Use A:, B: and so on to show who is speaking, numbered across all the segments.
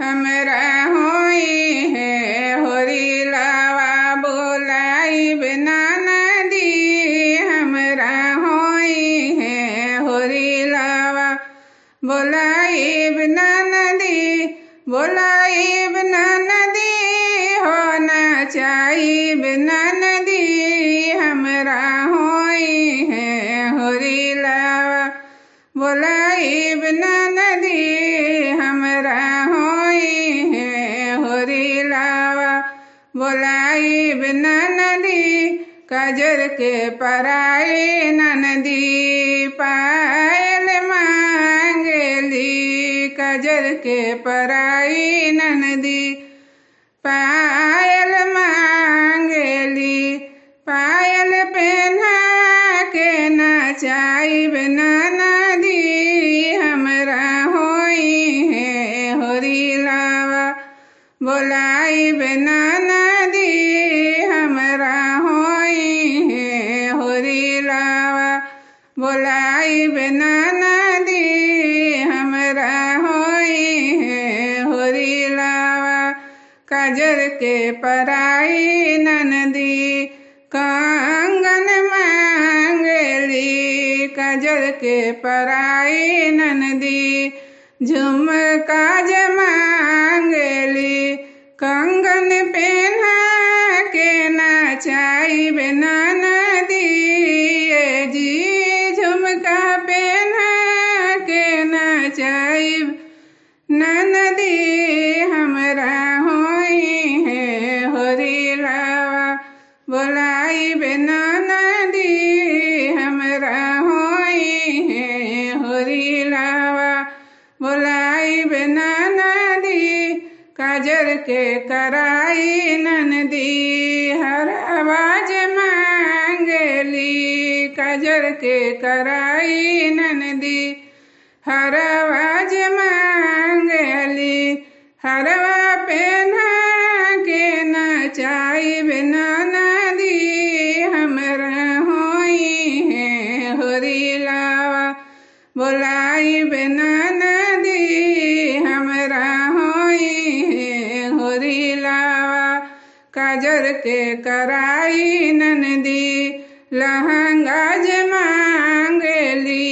A: हमरा होई है होरी लावा बोलाइब ना नदी हमरा होई है होरी लावा बोलाइब ना नदी बोलाइब ना नदी हो नचाइब ना नदी हमरा होई है होरी लावा बोलाइब ना नदी हमरा होई है होरी लावा बोलाइब ना नदी काजर के पराई नदी पायल मांगली काजर के पराई नदी पायल मांगली पायल पहना के नचाइब ना नदी हमरा होई है होरी लावा बोलाइब ना नदी हमरा होई है होरी लावा बोलाइब ना नदी हमरा होई है होरी लावा काजर के पराई नदी कंगन मांगली काजर के पराई नदी झुमका मांगली कंगन पहना के नचाइब ना नदी जी झुमका पहना के नचाइब ना नदी हमरा होई है होरी लावा बोलाइब ना नदी हमरा होई है होरी लावा बोलाइब ना नदी काजर के कराई नदी हर आवाज मांगली काजर के कराई नदी हर आवाज मांगली हरवा पहना के नचाइब ना नदी हमरा होई है होरी लावा बोलाइब ना नदी हमरा होई है होरी लावा काजर के कराई नदी लहंगा मांगली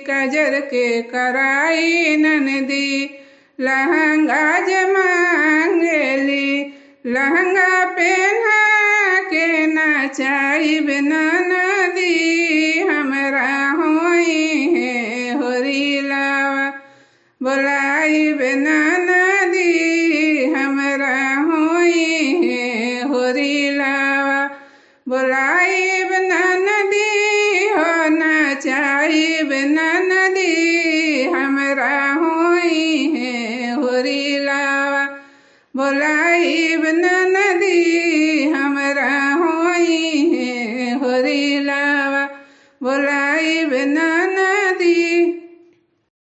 A: काजर के कराई नदी लहंगा मांगली लहंगा पहना के नचाइब ना नदी हमरा होई है होरी लावा बोलाइब ना नदी हमरा होई है होरी लावा बोलाइब ना नदी हो नचाइब ना नदी हमरा होई है होरी लावा बोलाइब